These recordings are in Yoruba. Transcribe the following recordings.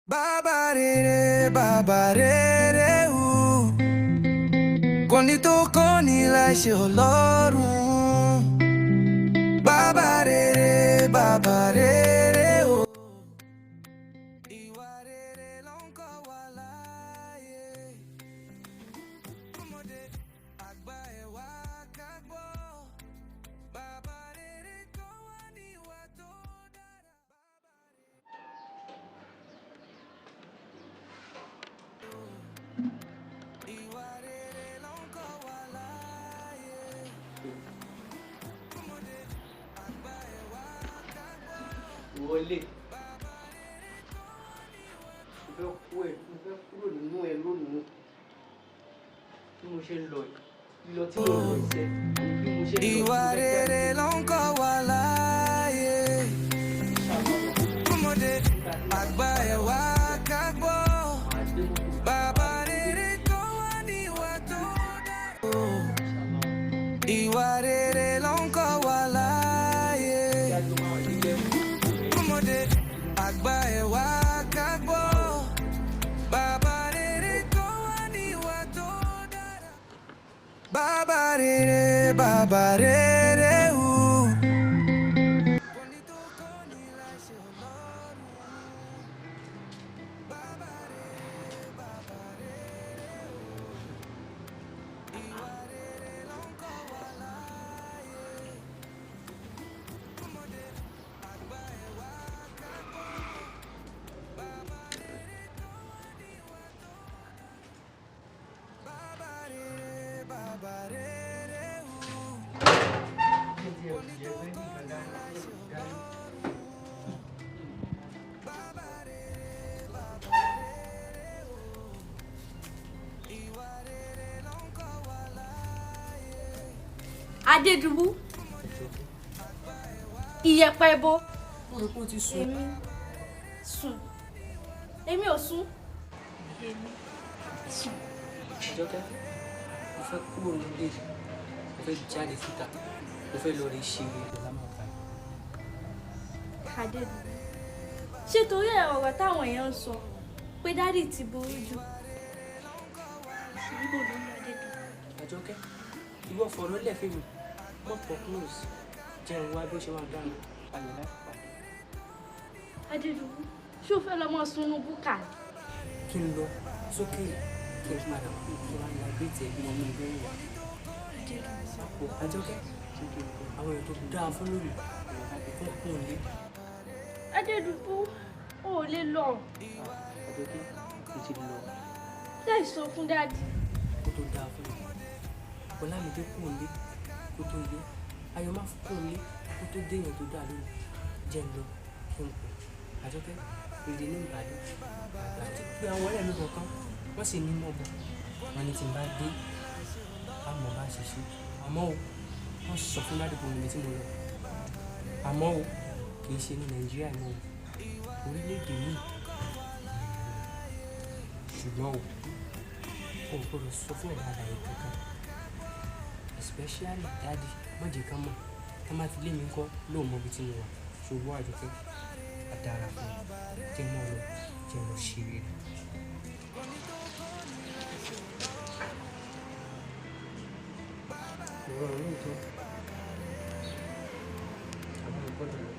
Baba rere o kò ní tó kọ́ ní láìṣe Ọlọ́run. Baba rere o. Ìwà rere ló ń kọ́ wa láyé. Ọmọdé àgbà ẹ̀ wá ká gbọ́. Baba rere kọ́ wa níwà tó dára. Ìwà rere ló ń kọ́ wa láyé. Ọmọdé àgbà ẹ̀ wá ká gbọ́. Wọlé. Mo fẹ́ kúrò nínú ẹ lónìí. Bí mo ṣe ń lọ ìlọ tí mo lọ ìṣẹ́. Bí mo ṣe ń lọ Ìwà rere ló ń kọ́ wa láyé. Ọmọdé àgbà ẹ̀ wá ká gbọ́. Baba rere kọ́ wa níwà tó dára. Ìwà rere ló ń kọ́ wa láyé. Ọmọdé àgbà ẹ̀ wá ká gbọ́. Baba rere kọ́ wa níwà tó dára. Baba rere o. Kò ní tó kọ́ ní láìṣe Ọlọ́run. Baba rere o. Ìwà rere ló ń kọ́ wa láyé. Ọmọdé àgbà ẹ̀ wá ká gbọ́. Baba rere kọ́ wa níwà tó dára. Baba rere o. Kò ní tó kọ́ ní láìṣe Ọlọ́run. Baba rere o. Ìwà rere ló ń kọ́ wa láyé. Adédùbú ìyẹ̀pẹ̀ ẹbọ Mo rò pé ó ti sùn. èmi sùn èmi ò sùn èmi sùn. Àjọkẹ́, mo fẹ́ kúrò nílé. Mo fẹ́ jáde síta. Mo fẹ́ lọ rí ṣe lámàfà. Adédùbú ṣé torí ẹ̀ ọ̀rọ̀ táwọn èèyàn ń sọ pé dádì ti burú jù níbo ló ń lọ Adédùbú. Àjọkẹ́, ìwọ fọ̀rọ̀ lẹ̀ fún mi. Mọ̀ pọ̀ close. Jẹun wá bí ó ṣe máa dáná. Ayọ̀ láti pàdé. Adédùbú ṣé o fẹ́ lọ mọ́ sunú búkà ni? Kí n lọ sókè kí n padà kí n wá ní agbẹ́tẹ̀ bí ọmọ ìgbẹ́ ìwà. Adédùbú Àjọkẹ́, àwọn èèyàn tó dáa fún lórí fún kún un lé. Adédùbú o ò lè lọ Àjọkẹ́, mo ti lọ láì sọ fún dádì. kó tó dáa fún mi. Ọlámídé kún un lé kó tó yé. Ayọ̀ má kún un lé kó tó déèyàn tó dáa lónìí. Jẹ́ ń lọ kí n pọ̀. Àjọkẹ́, èdè ní ìbàdí. Àti pé àwọn ọ̀rẹ́ mi kọ̀ọ̀kan wọ́n sì ní mọ̀ bọ̀. Wọ́n ní tí n bá dé, á mọ̀ bá ṣe ṣe. Àmọ́ o, wọ́n sọ fún ládùúgbò mi tí mo lọ. Àmọ́ o, kì í ṣe ní Nàìjíríà ni o. Orílẹ̀-èdè mi. Ṣùgbọ́n o gbọ́dọ̀ sọ fún ọ̀rọ̀ àlàyé kankan. Especially daddy, má jẹ́ ká mọ̀. Ká má ti lé mi ńkọ́ lóò mọ ibi tí mo wà. Ṣùgbọ́n Àjọkẹ́, a dára fún mi. Jẹ́ mọ́ lọ, jẹ́ lọ ṣe rere. Ọ̀rọ̀ lóòótọ́. Àmọ́ mo gbọ́dọ̀ lọ.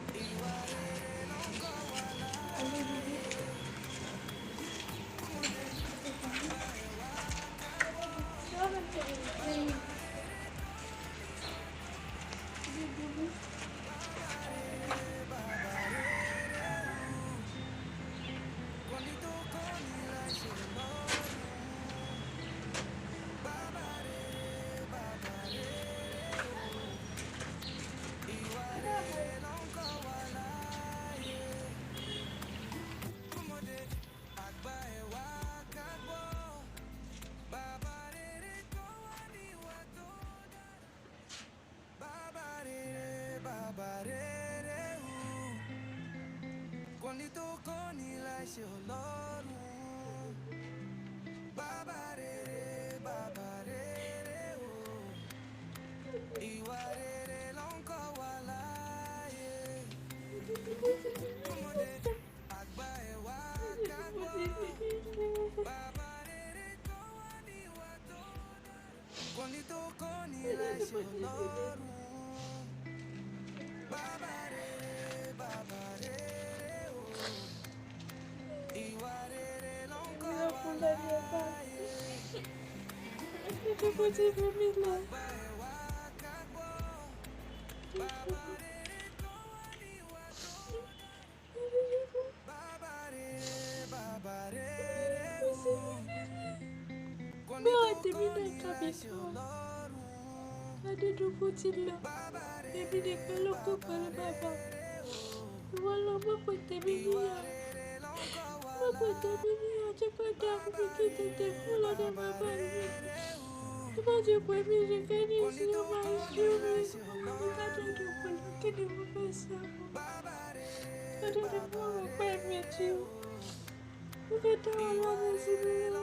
mo ti ṣe lé. Bàbá rere, bàbá rere o. Ìwà rere ló ń kọ́ wa láyé. Ẹni mo ti fi mí lọ. Àgbà ẹ̀ wá ká gbọ́. Bàbá rere kọ́ wa níwà tó dára. Bàbá rere o. Kò ní Báwo tó tèmi kọ́ náà ní kábí láṣẹ kan? Ọlọ́run. Adédọ́gbò ti lọ. Bàbá Èmi nìkan ló kó pẹ̀lú bàbá. Ìwọ lọ mọ̀ pé tèmi níyà. rere ló ń kọ́ wa Mọ̀ pé tèmi níyà jẹ́ kó dá fún mi kí tètè kú lọ́dọ̀ bàbá mi. Tó bá ti pè mí ní kẹ́ni sí ó máa ṣú mi. Adédọ́gbò pẹ̀lú kí ni mo fẹ́ sọ fún? Adédọ́gbò rò pé mi jí o. Mo fẹ́ dá ọlọ́run sí mi lọ.